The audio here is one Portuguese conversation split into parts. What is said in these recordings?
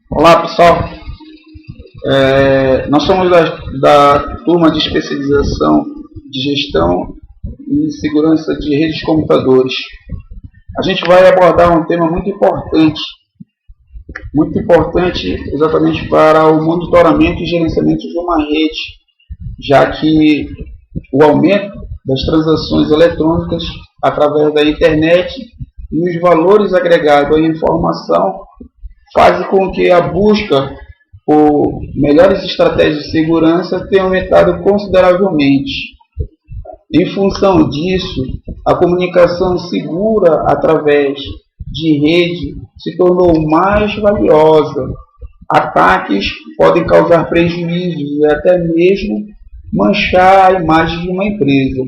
Olá pessoal, nós somos da turma de especialização de gestão e segurança de redes de computadores. A gente vai abordar um tema muito importante exatamente para o monitoramento e gerenciamento de uma rede, já que o aumento das transações eletrônicas através da internet e os valores agregados à informação fazem com que a busca por melhores estratégias de segurança tenha aumentado consideravelmente. Em função disso, a comunicação segura através de rede se tornou mais valiosa. Ataques podem causar prejuízos e até mesmo manchar a imagem de uma empresa.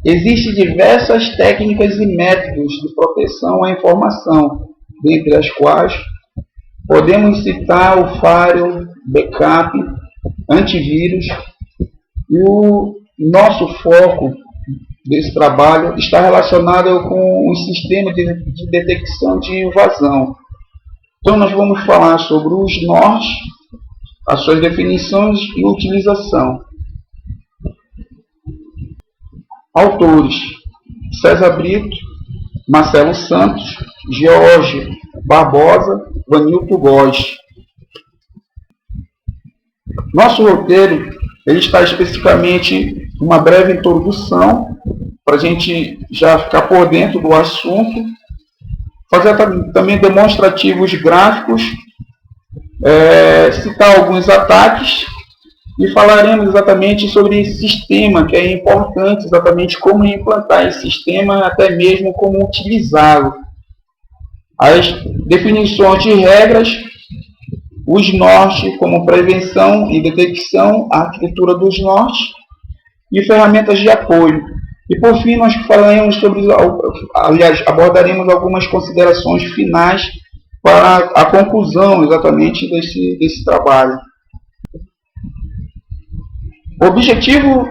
Existem diversas técnicas e métodos de proteção à informação, dentre as quais podemos citar o firewall, backup, antivírus, e o nosso foco desse trabalho está relacionado com o sistema de detecção de invasão. Então nós vamos falar sobre os nortes, as suas definições e utilização. Autores: César Brito, Marcelo Santos, George Barbosa, Vanilton Góes. Nosso roteiro ele está especificamente uma breve introdução para a gente já ficar por dentro do assunto, fazer também demonstrativos gráficos, citar alguns ataques e falaremos exatamente sobre esse sistema, que é importante, exatamente como implantar esse sistema, até mesmo como utilizá-lo. As definições de regras, os nortes como prevenção e detecção, a arquitetura dos nortes e ferramentas de apoio. E por fim nós falaremos abordaremos algumas considerações finais para a conclusão exatamente desse trabalho. O objetivo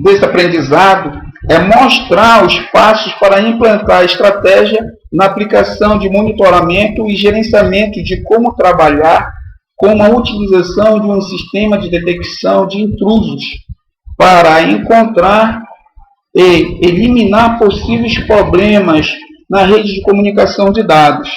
desse aprendizado é mostrar os passos para implantar a estratégia na aplicação de monitoramento e gerenciamento de como trabalhar com a utilização de um sistema de detecção de intrusos para encontrar e eliminar possíveis problemas na rede de comunicação de dados.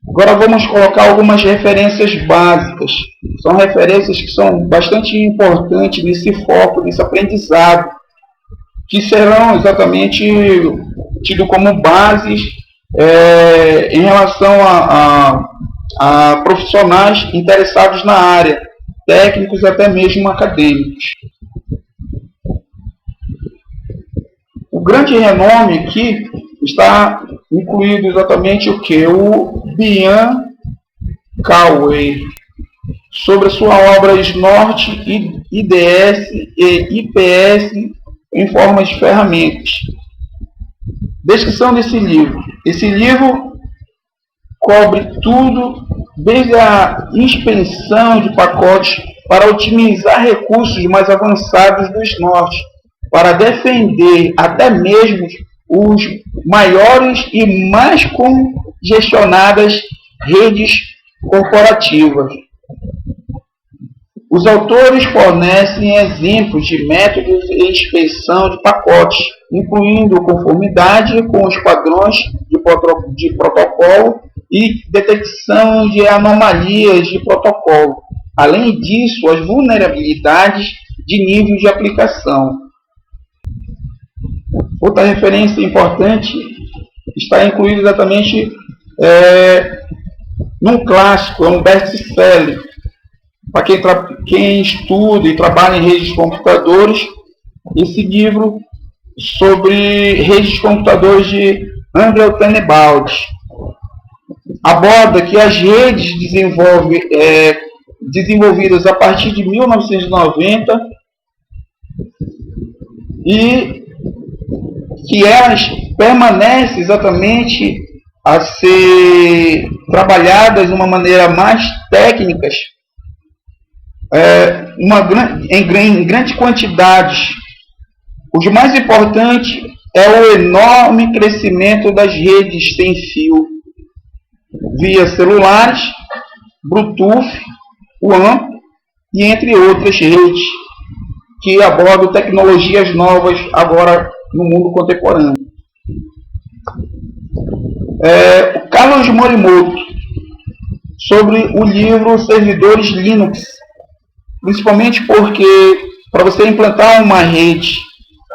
Agora vamos colocar algumas referências básicas. São referências que são bastante importantes nesse foco, nesse aprendizado, que serão exatamente tidos como bases em relação a profissionais interessados na área, técnicos e até mesmo acadêmicos. O grande renome aqui está incluído exatamente o que? O Byung Chul, sobre a sua obra SNORT, IDS e IPS em forma de ferramentas. Descrição desse livro. Esse livro cobre tudo, desde a inspeção de pacotes para otimizar recursos mais avançados do SNORT, para defender até mesmo os maiores e mais congestionadas redes corporativas. Os autores fornecem exemplos de métodos de inspeção de pacotes, incluindo conformidade com os padrões de protocolo e detecção de anomalias de protocolo. Além disso, as vulnerabilidades de nível de aplicação. Outra referência importante está incluída exatamente num clássico, é um best-seller. Para quem estuda e trabalha em redes de computadores, esse livro sobre redes de computadores de Andrew Tenenbaum aborda que as redes desenvolvidas a partir de 1990 e que elas permanecem exatamente a ser trabalhadas de uma maneira mais técnicas, em grande quantidade. Os mais importantes é o enorme crescimento das redes sem fio via celulares, Bluetooth, WAN e entre outras redes que abordam tecnologias novas agora no mundo contemporâneo. O Carlos Morimoto, sobre o livro Servidores Linux, principalmente porque para você implantar uma rede,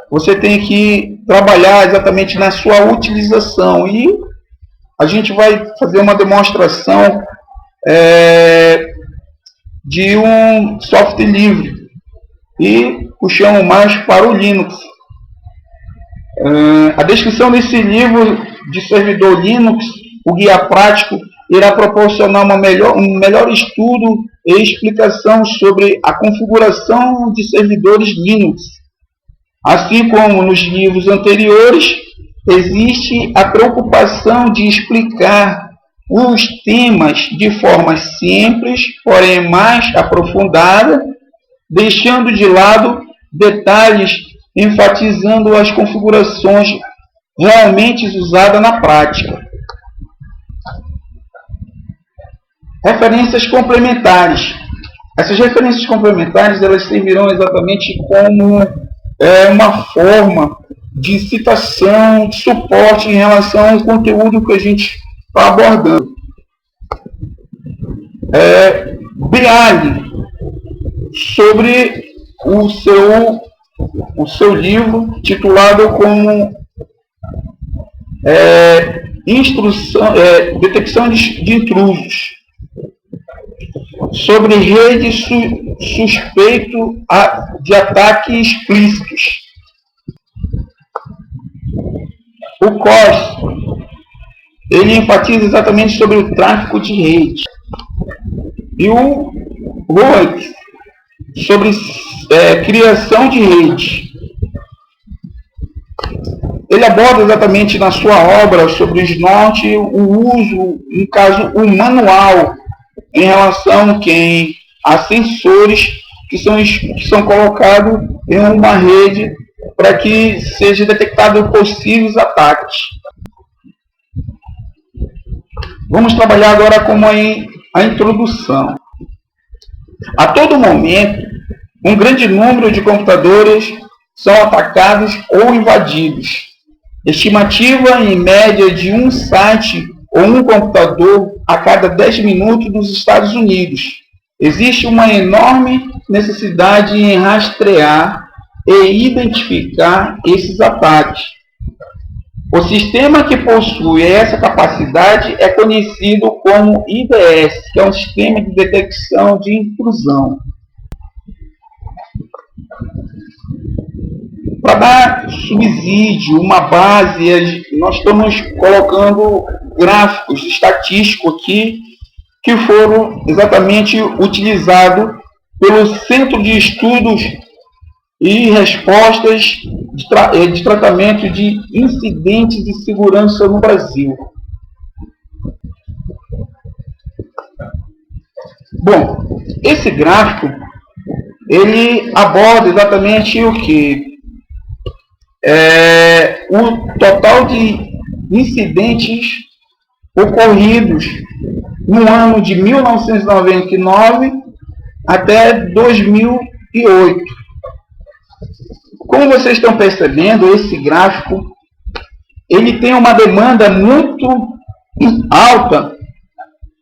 você tem que trabalhar exatamente na sua utilização, e a gente vai fazer uma demonstração de um software livre e puxamos mais para o Linux. A descrição desse livro de servidor Linux, o guia prático, irá proporcionar um melhor estudo e explicação sobre a configuração de servidores Linux. Assim como nos livros anteriores, existe a preocupação de explicar os temas de forma simples, porém mais aprofundada, deixando de lado detalhes, enfatizando as configurações realmente usadas na prática. Referências complementares. Essas referências complementares, elas servirão exatamente como uma forma de citação, de suporte em relação ao conteúdo que a gente está abordando. Bialy, sobre o seu livro titulado como Detecção de Intrusos, sobre rede suspeito de ataques explícitos. O COS, ele enfatiza exatamente sobre o tráfego de rede. E o ROIC, sobre criação de rede. Ele aborda exatamente na sua obra sobre o SNORT o uso, no caso, o manual, em relação a sensores que são colocados em uma rede para que seja detectado possíveis ataques. Vamos trabalhar agora com a introdução. A todo momento, um grande número de computadores são atacados ou invadidos. Estimativa em média de um site ou um computador a cada 10 minutos nos Estados Unidos. Existe uma enorme necessidade em rastrear e identificar esses ataques. O sistema que possui essa capacidade é conhecido como IDS, que é um sistema de detecção de intrusão. Para dar subsídio, uma base, nós estamos colocando gráficos estatísticos aqui que foram exatamente utilizados pelo Centro de Estudos e Respostas de Tratamento de Incidentes de Segurança no Brasil. Bom, esse gráfico ele aborda exatamente o que? O total de incidentes ocorridos no ano de 1999 até 2008. Como vocês estão percebendo, esse gráfico ele tem uma demanda muito alta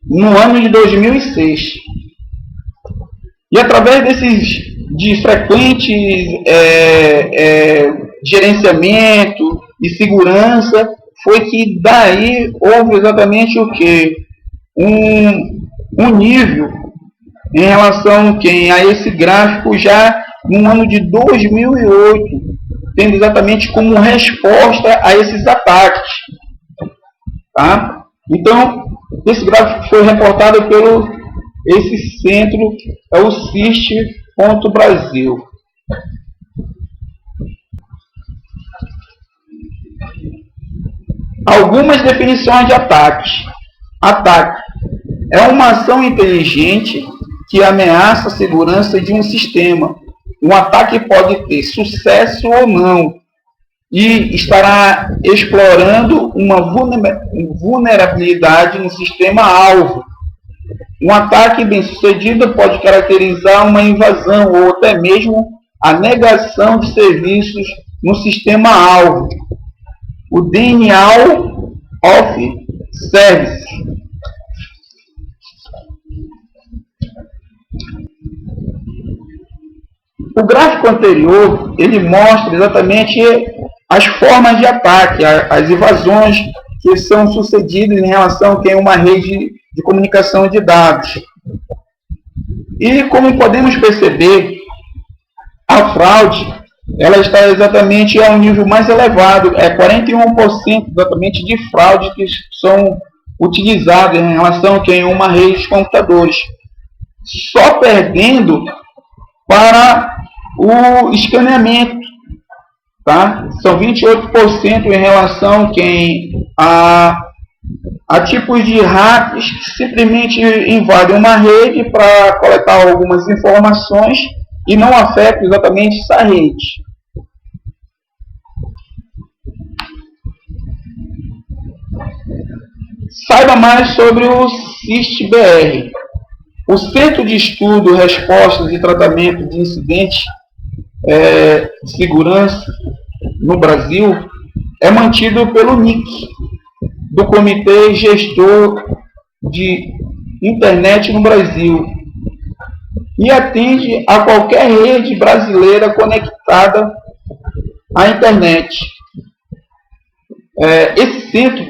no ano de 2006. E através de frequentes gerenciamento e segurança, foi que daí houve exatamente o que? Um nível em relação a esse gráfico já no ano de 2008, tendo exatamente como resposta a esses ataques. Tá? Então, esse gráfico foi reportado pelo esse centro, é o CIST.Brasil. Algumas definições de ataques. Ataque é uma ação inteligente que ameaça a segurança de um sistema. Um ataque pode ter sucesso ou não, e estará explorando uma vulnerabilidade no sistema-alvo. Um ataque bem-sucedido pode caracterizar uma invasão ou até mesmo a negação de serviços no sistema-alvo. O Denial of Service. O gráfico anterior, ele mostra exatamente as formas de ataque, as invasões que são sucedidas em relação a quem é uma rede de comunicação de dados. E como podemos perceber, a fraude, ela está exatamente a um nível mais elevado, 41% exatamente de fraude que são utilizadas em relação a quem é uma rede de computadores, só perdendo para o escaneamento, tá? São 28% em relação a tipos de hackers que simplesmente invadem uma rede para coletar algumas informações e não afetam exatamente essa rede. Saiba mais sobre o CIST-BR. O Centro de Estudo, Respostas e Tratamento de Incidentes de Segurança no Brasil é mantido pelo NIC, do Comitê Gestor de Internet no Brasil, e atende a qualquer rede brasileira conectada à internet. Esse centro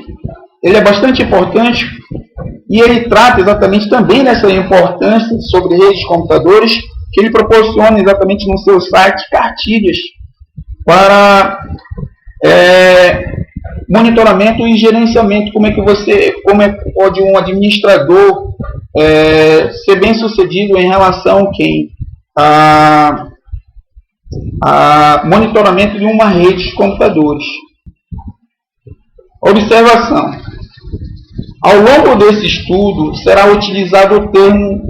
ele é bastante importante e ele trata exatamente também dessa importância sobre redes de computadores, que ele proporciona exatamente no seu site cartilhas para monitoramento e gerenciamento, como pode um administrador ser bem sucedido em relação a monitoramento de uma rede de computadores. Observação: ao longo desse estudo será utilizado o termo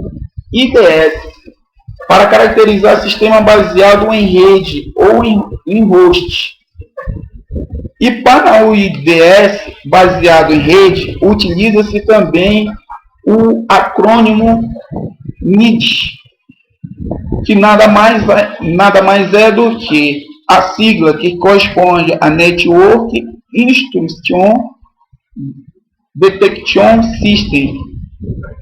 IDS para caracterizar sistema baseado em rede ou em host. E para o IDS baseado em rede, utiliza-se também o acrônimo NID, que nada mais é do que a sigla que corresponde a Network Intrusion Detection System.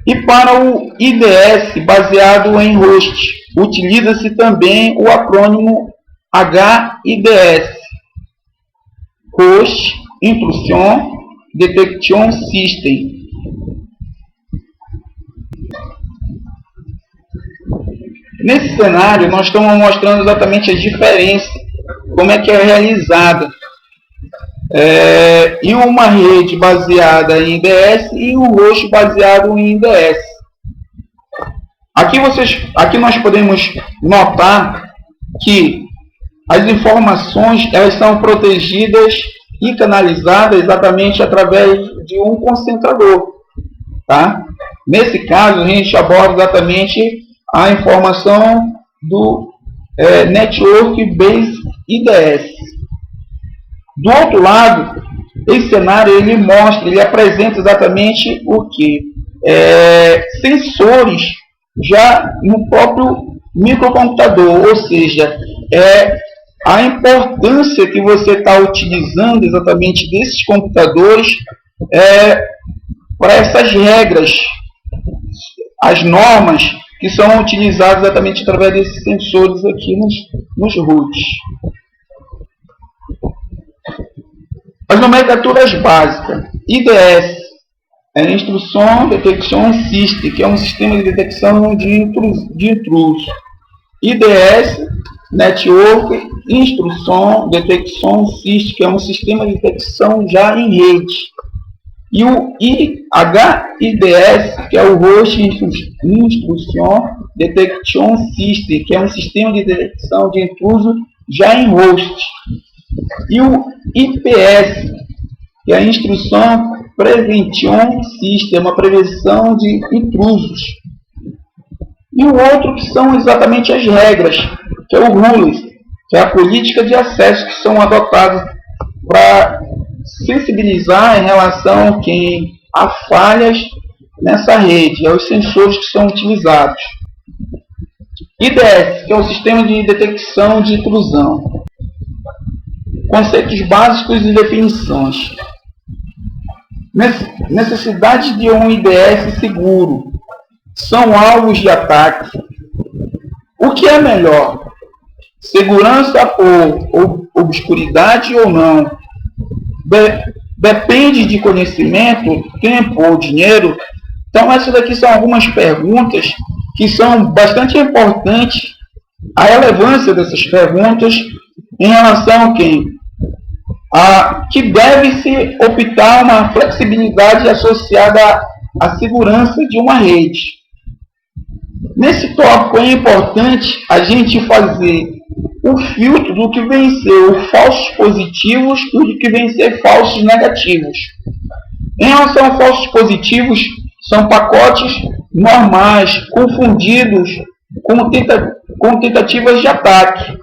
E para o IDS baseado em host, utiliza-se também o acrônimo HIDS, Host Intrusion Detection System. Nesse cenário, nós estamos mostrando exatamente a diferença, como é que é realizada em uma rede baseada em IDS e um host baseado em IDS. Aqui nós podemos notar que as informações elas são protegidas e canalizadas exatamente através de um concentrador. Tá? Nesse caso, a gente aborda exatamente a informação do Network Based IDS. Do outro lado, esse cenário ele apresenta exatamente o que? Sensores já no próprio microcomputador, ou seja, a importância que você está utilizando exatamente desses computadores para essas regras, as normas que são utilizadas exatamente através desses sensores aqui nos roots. As nomenclaturas básicas: IDS é Instruction Detection System, que é um sistema de detecção de intrusos. IDS, Network Instruction Detection System, que é um sistema de detecção já em rede. E o HIDS, que é o Host Instruction Detection System, que é um sistema de detecção de intruso já em host. E o IPS, que é a Instrução Prevention System, uma prevenção de intrusos. E o outro que são exatamente as regras, que é o rules, é a política de acesso que são adotadas para sensibilizar em relação a falhas nessa rede, aos sensores que são utilizados. IDS, que é o Sistema de Detecção de Intrusão. Conceitos básicos e definições. Necessidade de um IDS seguro. São alvos de ataque. O que é melhor? Segurança ou obscuridade ou não? Depende de conhecimento, tempo ou dinheiro? Então essas daqui são algumas perguntas que são bastante importantes. A relevância dessas perguntas em relação a que deve-se optar uma flexibilidade associada à segurança de uma rede. Nesse tópico é importante a gente fazer o filtro do que vem ser falsos positivos e do que vem ser falsos negativos. Em relação a falsos positivos, são pacotes normais, confundidos com tentativas de ataque.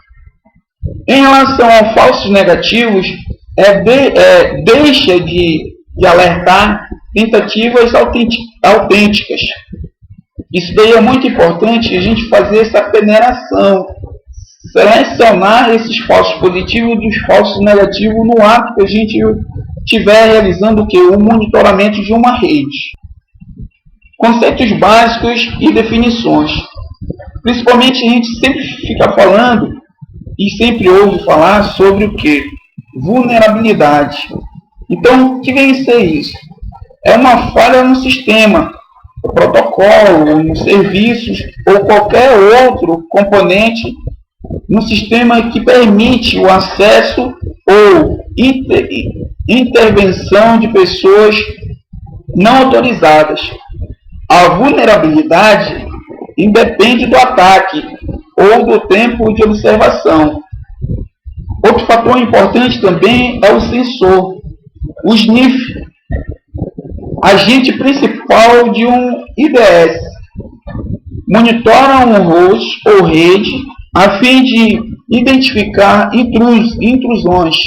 Em relação a falsos negativos, deixa de alertar tentativas autênticas. Isso daí é muito importante a gente fazer essa peneiração, selecionar esses falsos positivos dos falsos negativos no ato que a gente estiver realizando o monitoramento de uma rede. Conceitos básicos e definições. Principalmente a gente sempre fica falando e sempre ouve falar sobre o que? Vulnerabilidade. Então, o que vem ser isso? É uma falha no sistema, no protocolo, nos serviços ou qualquer outro componente no sistema que permite o acesso ou intervenção de pessoas não autorizadas. A vulnerabilidade independe do ataque ou do tempo de observação. Outro fator importante também é o sensor, o SNIF, agente principal de um IDS. Monitora um host ou rede a fim de identificar intrusões,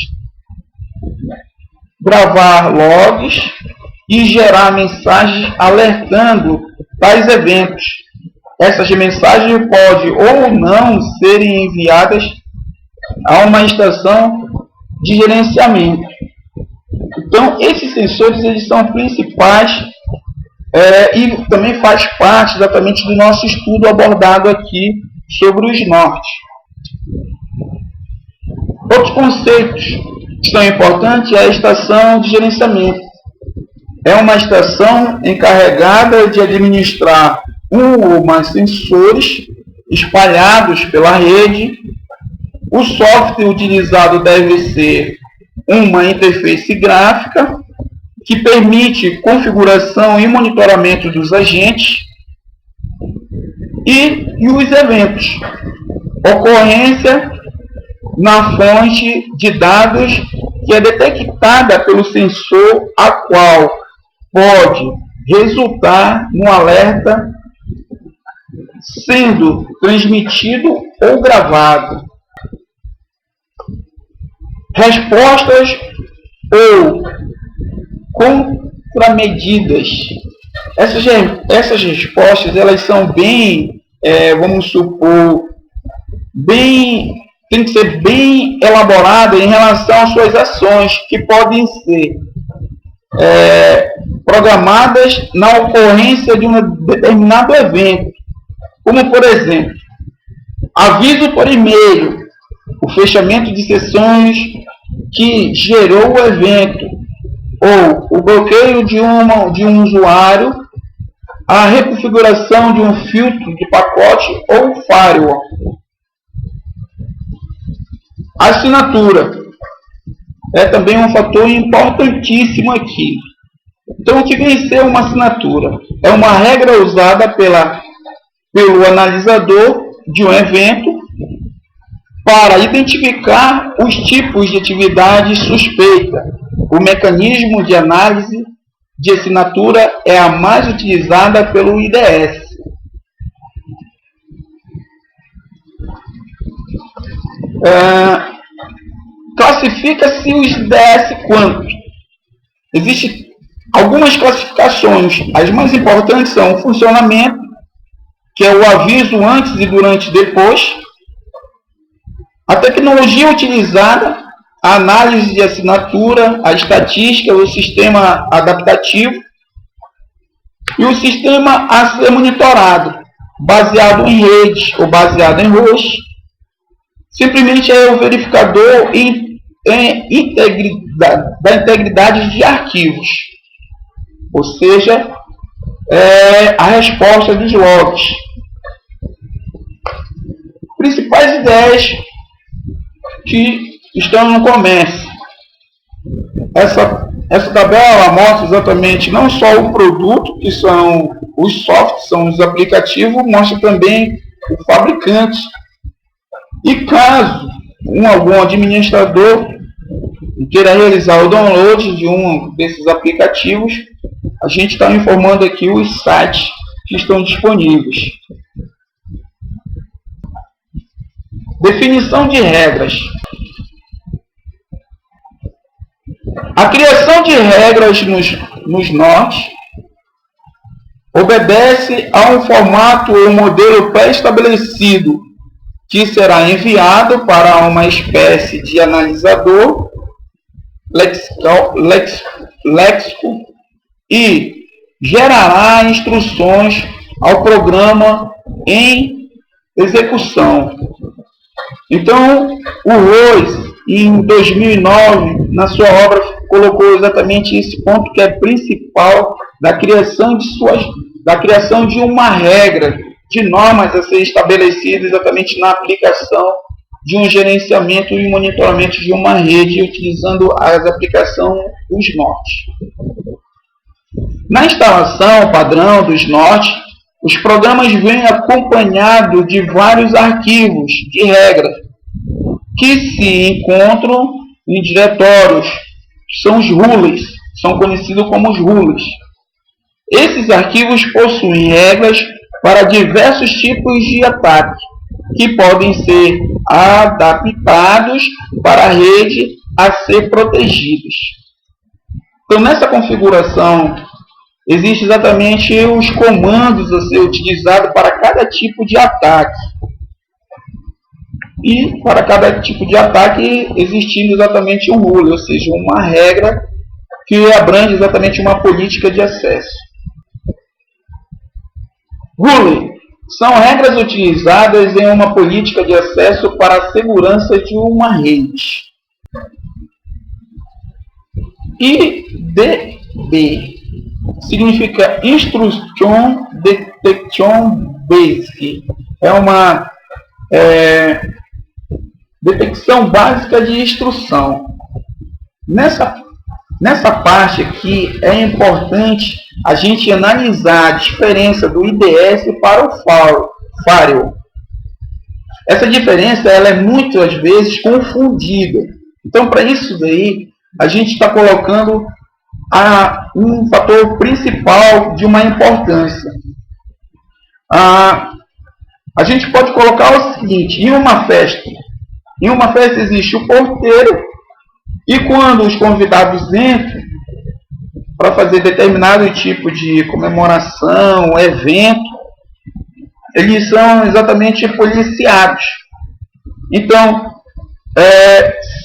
gravar logs e gerar mensagens alertando tais eventos. Essas mensagens podem ou não serem enviadas a uma estação de gerenciamento. Então, esses sensores eles são principais e também faz parte exatamente do nosso estudo abordado aqui sobre os nortes. Outros conceitos que são importantes é a estação de gerenciamento. É uma estação encarregada de administrar um ou mais sensores espalhados pela rede. O software utilizado deve ser uma interface gráfica que permite configuração e monitoramento dos agentes e os eventos. Ocorrência na fonte de dados que é detectada pelo sensor, a qual pode resultar no alerta sendo transmitido ou gravado. Respostas ou contramedidas. Essas respostas elas são bem, vamos supor, tem que ser bem elaboradas em relação às suas ações, que podem ser programadas na ocorrência de um determinado evento, como por exemplo, aviso por e-mail, o fechamento de sessões que gerou o evento, ou o bloqueio de um usuário, a reconfiguração de um filtro de pacote ou firewall. A assinatura é também um fator importantíssimo aqui. Então, o que vem ser uma assinatura? É uma regra usada pelo analisador de um evento para identificar os tipos de atividade suspeita. O mecanismo de análise de assinatura é a mais utilizada pelo IDS. classifica-se os IDS quanto? Existem algumas classificações. As mais importantes são o funcionamento, que é o aviso antes e durante e depois, a tecnologia utilizada, a análise de assinatura, a estatística, o sistema adaptativo e o sistema a ser monitorado, baseado em rede ou baseado em host. Simplesmente é o verificador da integridade de arquivos, ou seja, a resposta dos logs. Principais ideias que estão no comércio. Essa tabela mostra exatamente não só o produto, que são os softwares, são os aplicativos, mostra também o fabricante. E caso algum administrador queira realizar o download de um desses aplicativos, a gente está informando aqui os sites que estão disponíveis. Definição de regras. A criação de regras nos NORT obedece a um formato ou modelo pré-estabelecido que será enviado para uma espécie de analisador léxico e gerará instruções ao programa em execução. Então, o Rose, em 2009, na sua obra, colocou exatamente esse ponto que é principal da criação de uma regra, de normas a ser estabelecidas exatamente na aplicação de um gerenciamento e monitoramento de uma rede utilizando as aplicações dos NORT. Na instalação padrão dos NORT, os programas vêm acompanhados de vários arquivos de regra que se encontram em diretórios, que são os rules, são conhecidos como os rules. Esses arquivos possuem regras para diversos tipos de ataque, que podem ser adaptados para a rede a ser protegidos. Então, nessa configuração, existem exatamente os comandos a ser utilizados para cada tipo de ataque. E para cada tipo de ataque, existindo exatamente um rule, ou seja, uma regra que abrange exatamente uma política de acesso. Rule são regras utilizadas em uma política de acesso para a segurança de uma rede. IDB significa Instruction Detection Basic. É uma detecção básica de instrução. Nessa parte aqui é importante a gente analisar a diferença do IDS para o Firewall. Essa diferença ela é muitas vezes confundida. Então, para isso daí, a gente está colocando um fator principal de uma importância. A gente pode colocar o seguinte: em uma festa existe o porteiro, e quando os convidados entram para fazer determinado tipo de comemoração, evento, eles são exatamente policiados. Então,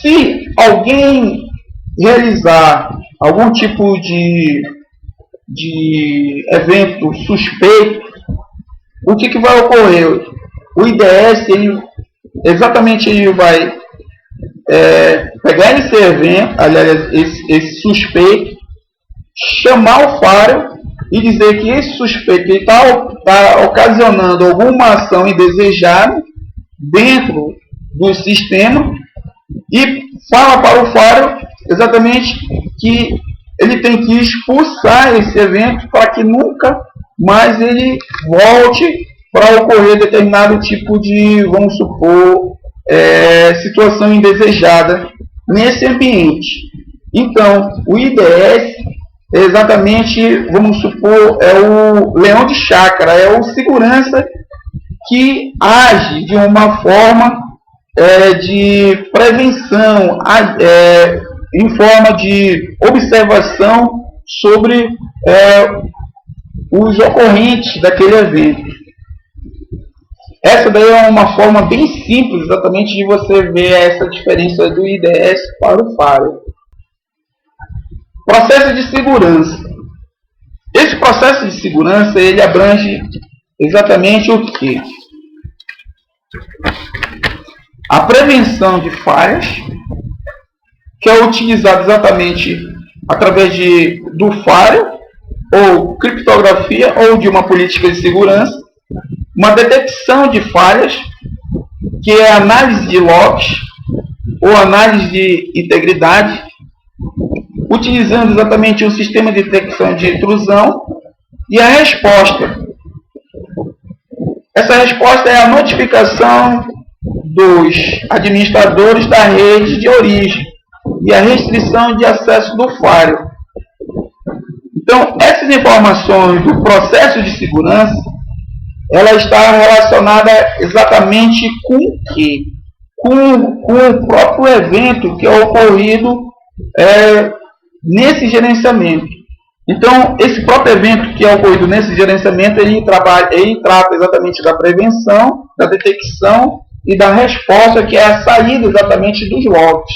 se alguém realizar algum tipo de evento suspeito, o que vai ocorrer? O IDS ele vai pegar esse evento, aliás, esse suspeito, chamar o firewall e dizer que esse suspeito está ocasionando alguma ação indesejada dentro do sistema, e fala para o firewall exatamente que ele tem que expulsar esse evento para que nunca mais ele volte para ocorrer determinado tipo de, vamos supor, situação indesejada nesse ambiente. Então, o IDS é exatamente, vamos supor, é o leão de chácara, é o segurança que age de uma forma de prevenção, em forma de observação sobre os ocorrentes daquele evento. Essa daí é uma forma bem simples exatamente de você ver essa diferença do IDS para o Firewall. Processo de segurança. Esse processo de segurança ele abrange exatamente o que? A prevenção de falhas, que é utilizado exatamente através do Firewall, ou criptografia, ou de uma política de segurança. Uma detecção de falhas, que é análise de logs, ou análise de integridade, utilizando exatamente um sistema de detecção de intrusão, e a resposta. Essa resposta é a notificação dos administradores da rede de origem e a restrição de acesso do firewall. Então, essas informações do processo de segurança, ela está relacionada exatamente com o quê? Com o próprio evento que é ocorrido nesse gerenciamento. Então, esse próprio evento que é ocorrido nesse gerenciamento, ele trata exatamente da prevenção, da detecção e da resposta, que é a saída exatamente dos logs.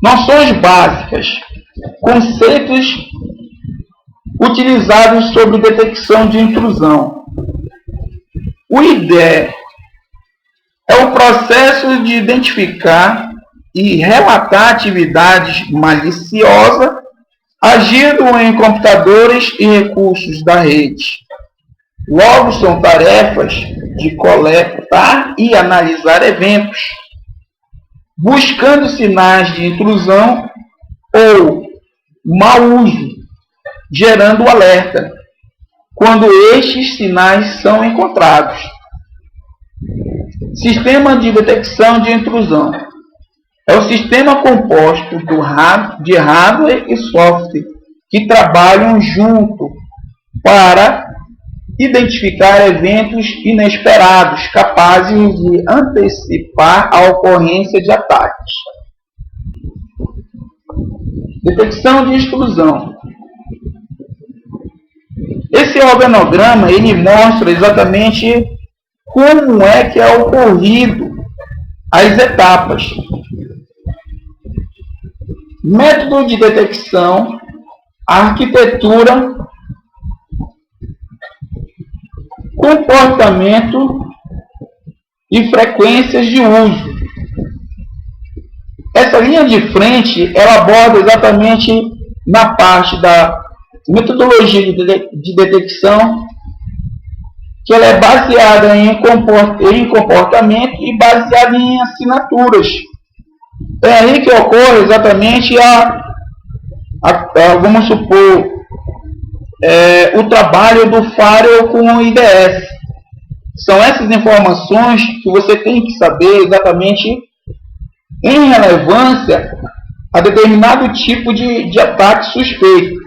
Noções básicas, conceitos utilizados sobre detecção de intrusão. O IDE é o processo de identificar e relatar atividades maliciosas agindo em computadores e recursos da rede. Logo, são tarefas de coletar e analisar eventos, buscando sinais de intrusão ou mau uso, gerando alerta quando estes sinais são encontrados. Sistema de detecção de intrusão é o sistema composto de hardware e software que trabalham junto para identificar eventos inesperados capazes de antecipar a ocorrência de ataques. Detecção de intrusão. Esse organograma ele mostra exatamente como é que é ocorrido as etapas. Método de detecção, arquitetura, comportamento e frequências de uso. Essa linha de frente ela aborda exatamente na parte da metodologia de detecção, que ela é baseada em comportamento e baseada em assinaturas. É aí que ocorre exatamente vamos supor, o trabalho do firewall com o IDS. São essas informações que você tem que saber exatamente em relevância a determinado tipo de ataque suspeito.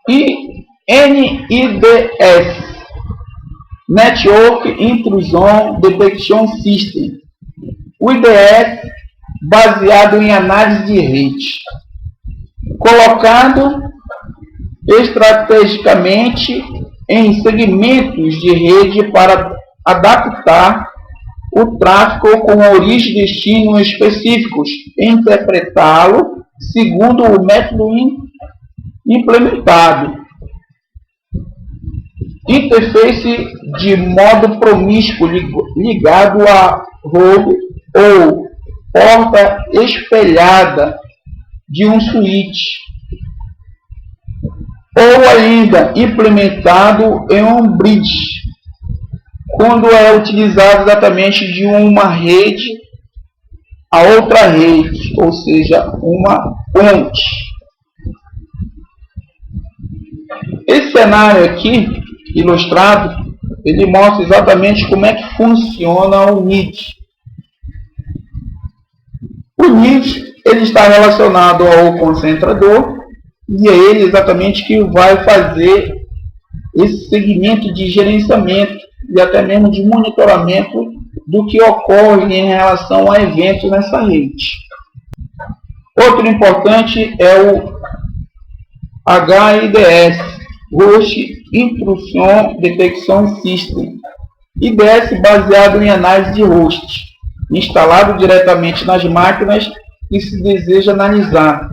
E NIDS, Network Intrusion Detection System. O IDS baseado em análise de rede, colocado estrategicamente em segmentos de rede para adaptar o tráfego com origem e destino específicos e interpretá-lo segundo o método implementado. Interface de modo promíscuo ligado a hub ou porta espelhada de um switch, ou ainda implementado em um bridge, quando é utilizado exatamente de uma rede a outra rede, ou seja, uma ponte. Esse cenário aqui, ilustrado, ele mostra exatamente como é que funciona o NID. O O NIF ele está relacionado ao concentrador e é ele exatamente que vai fazer esse segmento de gerenciamento e até mesmo de monitoramento do que ocorre em relação a eventos nessa rede. Outro importante é o HIDS, Host Intrusion Detection System, IDS baseado em análise de host, instalado diretamente nas máquinas que se deseja analisar.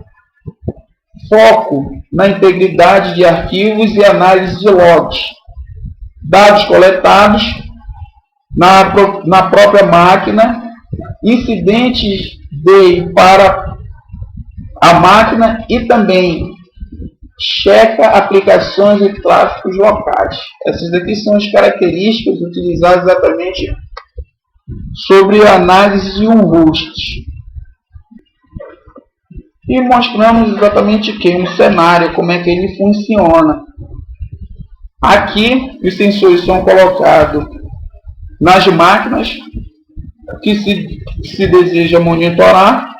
Foco na integridade de arquivos e análise de logs. Dados coletados na própria máquina, incidentes para a máquina e também checa aplicações e tráfegos locais. Essas aqui são as características utilizadas exatamente sobre a análise de um host. E mostramos exatamente um cenário, como é que ele funciona. Aqui os sensores são colocados nas máquinas que se deseja monitorar.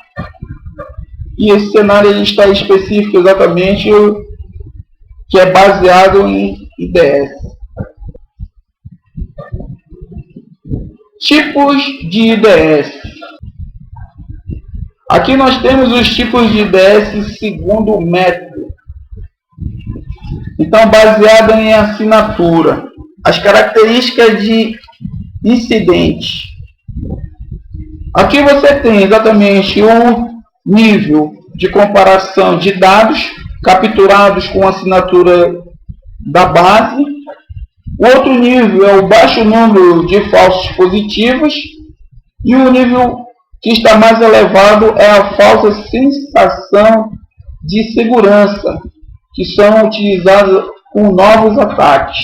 E esse cenário ele está específico exatamente que é baseado em IDS. Tipos de IDS. Aqui nós temos os tipos de IDS segundo o método. Então, baseado em assinatura. As características de incidente. Aqui você tem exatamente o nível de comparação de dados capturados com assinatura da base. O outro nível é o baixo número de falsos positivos. E o nível que está mais elevado é a falsa sensação de segurança, que são utilizadas com novos ataques.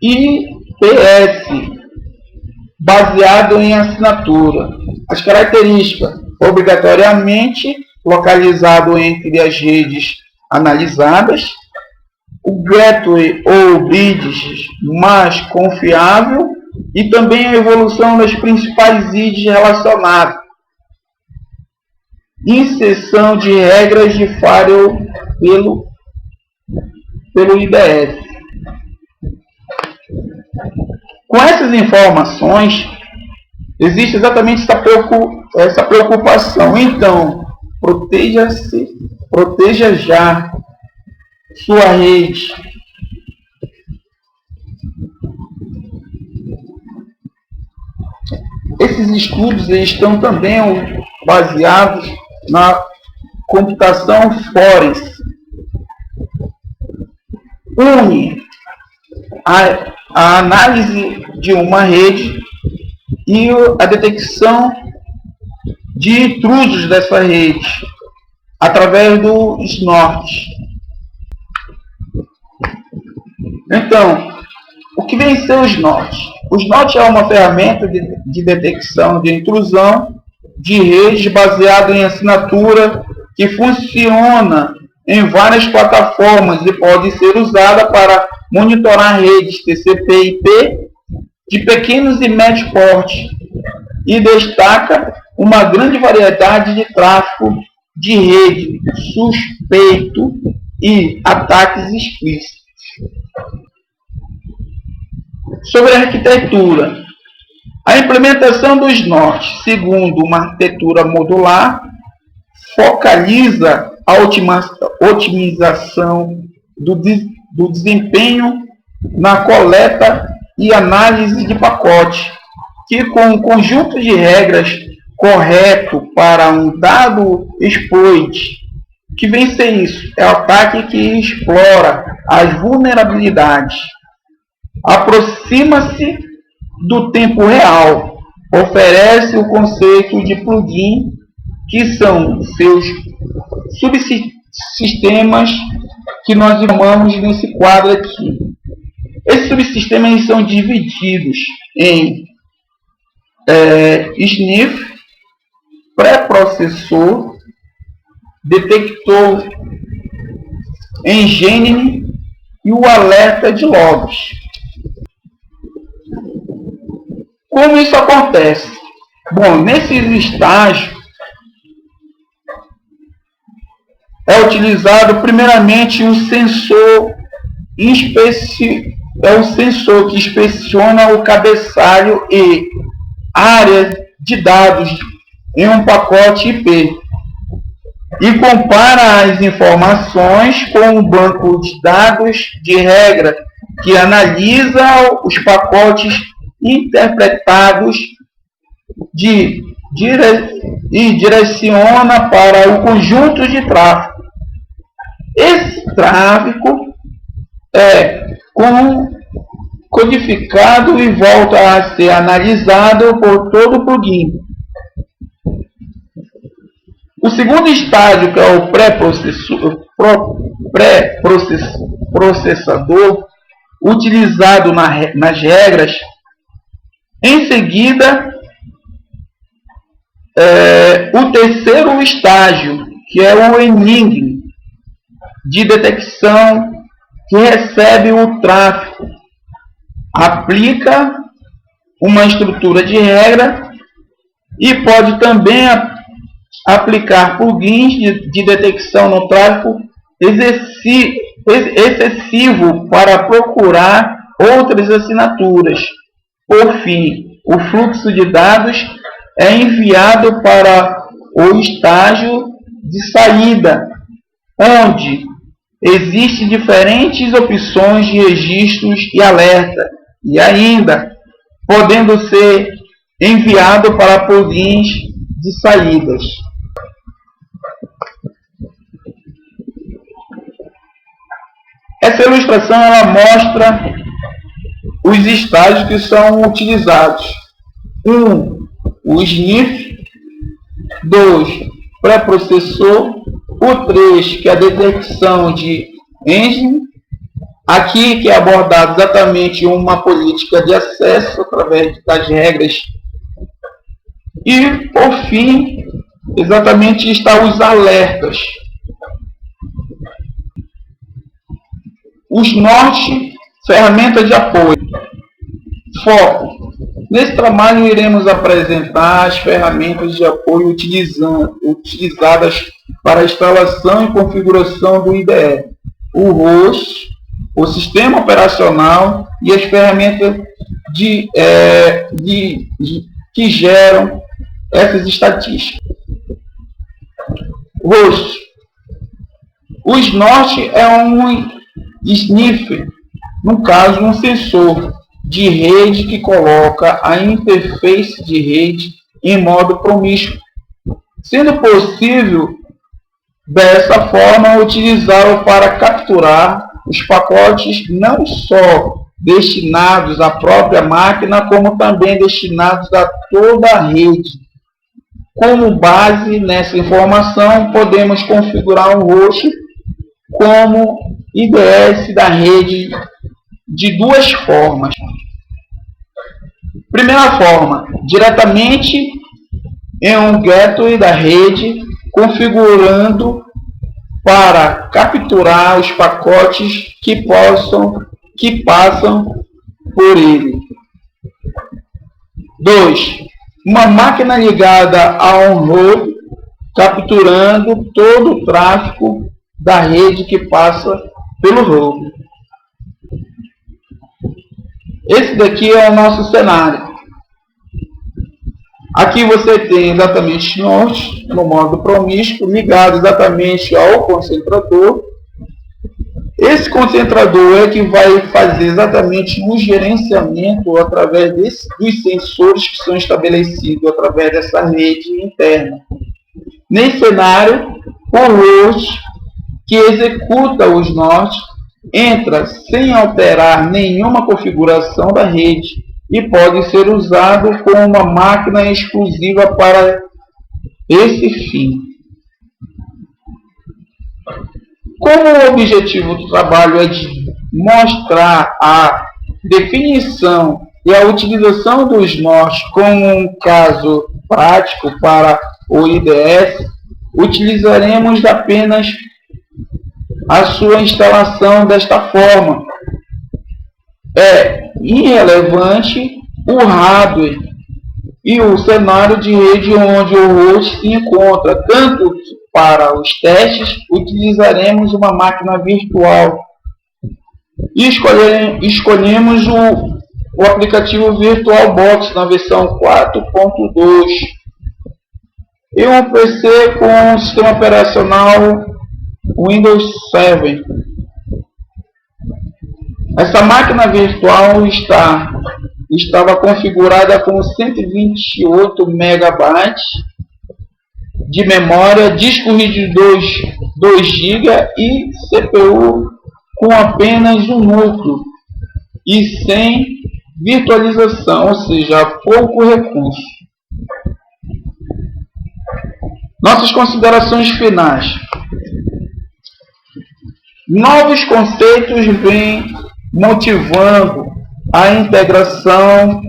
IPS, baseado em assinatura. As características: obrigatoriamente localizado entre as redes analisadas, o gateway ou bridge mais confiável e também a evolução das principais IDs relacionadas. Inserção de regras de firewall pelo IDS. Com essas informações, existe exatamente essa preocupação. Então, proteja já sua rede. Esses estudos estão também baseados na computação forense. Une a análise de uma rede e a detecção de intrusos dessa rede através do SNORT. Então, o que vem ser o SNORT? O SNORT é uma ferramenta de detecção de intrusão de redes baseado em assinatura que funciona em várias plataformas e pode ser usada para monitorar redes TCP/IP de pequenos e médios porte e destaca uma grande variedade de tráfego de rede suspeito e ataques explícitos. Sobre a arquitetura. A implementação do SNORT, segundo uma arquitetura modular, focaliza a otimização do desempenho na coleta e análise de pacote, que com um conjunto de regras correto para um dado exploit, que vem ser isso, é o ataque que explora as vulnerabilidades, aproxima-se do tempo real, oferece o conceito de plugin, que são seus subsistemas que nós chamamos nesse quadro aqui. Esses subsistemas são divididos em sniff, pré-processor, detector, engine e o alerta de logs. Como isso acontece? Bom, nesse estágio é utilizado primeiramente um sensor é o sensor que inspeciona o cabeçalho e área de dados em um pacote IP e compara as informações com um banco de dados de regra que analisa os pacotes interpretados e direciona para o conjunto de tráfego. Esse tráfego é codificado e volta a ser analisado por todo o plugin. O segundo estágio, que é o pré-processador, utilizado nas regras. Em seguida, o terceiro estágio, que é o enigma de detecção, que recebe o tráfego, aplica uma estrutura de regra e pode também aplicar plugins de detecção no tráfego excessivo para procurar outras assinaturas. Por fim, o fluxo de dados é enviado para o estágio de saída, onde existem diferentes opções de registros e alerta, e ainda podendo ser enviado para plugins de saídas. Essa ilustração ela mostra os estágios que são utilizados. 1. O sniff. 2. Pré-processor. O 3, que é a detecção de engine. Aqui que é abordado exatamente uma política de acesso através das regras. E, por fim, exatamente está os alertas. Os norte, ferramenta de apoio. Foco. Nesse trabalho iremos apresentar as ferramentas de apoio utilizadas para a instalação e configuração do IDE, o host, o sistema operacional e as ferramentas que geram essas estatísticas. Host. O snort é um sniffer, no caso um sensor de rede que coloca a interface de rede em modo promíscuo, sendo possível dessa forma utilizá-lo para capturar os pacotes não só destinados à própria máquina, como também destinados a toda a rede. Como base nessa informação, podemos configurar um host como IDS da rede de duas formas. Primeira forma, diretamente em um gateway da rede, configurando para capturar os pacotes que passam por ele. 2. Uma máquina ligada a um hub, capturando todo o tráfego da rede que passa pelo hub. Esse daqui é o nosso cenário. Aqui você tem exatamente norte no modo promíscuo, ligado exatamente ao concentrador. Esse concentrador é que vai fazer exatamente o gerenciamento através dos sensores que são estabelecidos através dessa rede interna. Nesse cenário, o host que executa os norte entra sem alterar nenhuma configuração da rede e pode ser usado como uma máquina exclusiva para esse fim. Como o objetivo do trabalho é de mostrar a definição e a utilização dos norte como um caso prático para o IDS, utilizaremos apenas a sua instalação desta forma. É irrelevante o hardware e o cenário de rede onde o host se encontra. Tanto que para os testes utilizaremos uma máquina virtual e escolhemos o aplicativo VirtualBox na versão 4.2 e um PC com sistema operacional Windows 7. Essa máquina virtual estava configurada com 128 MB de memória, disco rígido 2 GB e CPU com apenas um núcleo e sem virtualização, ou seja, pouco recurso. Nossas considerações finais. Novos conceitos vêm motivando a integração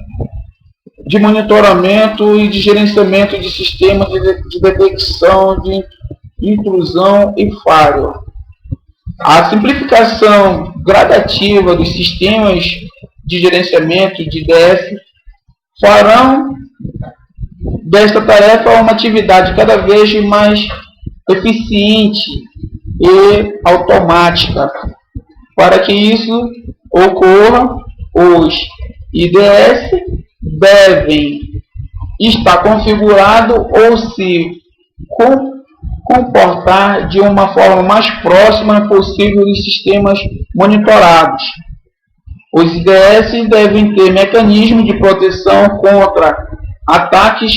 de monitoramento e de gerenciamento de sistemas de detecção de intrusão e falha. A simplificação gradativa dos sistemas de gerenciamento de IDS farão desta tarefa uma atividade cada vez mais eficiente e automática. Para que isso ocorra, os IDS devem estar configurados ou se comportar de uma forma mais próxima possível dos sistemas monitorados. Os IDS devem ter mecanismos de proteção contra ataques,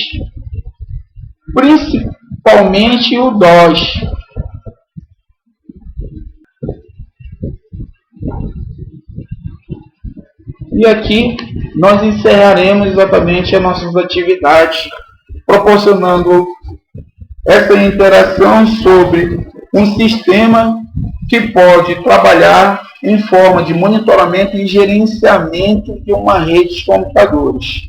principalmente o DOS. E aqui nós encerraremos exatamente as nossas atividades, proporcionando essa interação sobre um sistema que pode trabalhar em forma de monitoramento e gerenciamento de uma rede de computadores.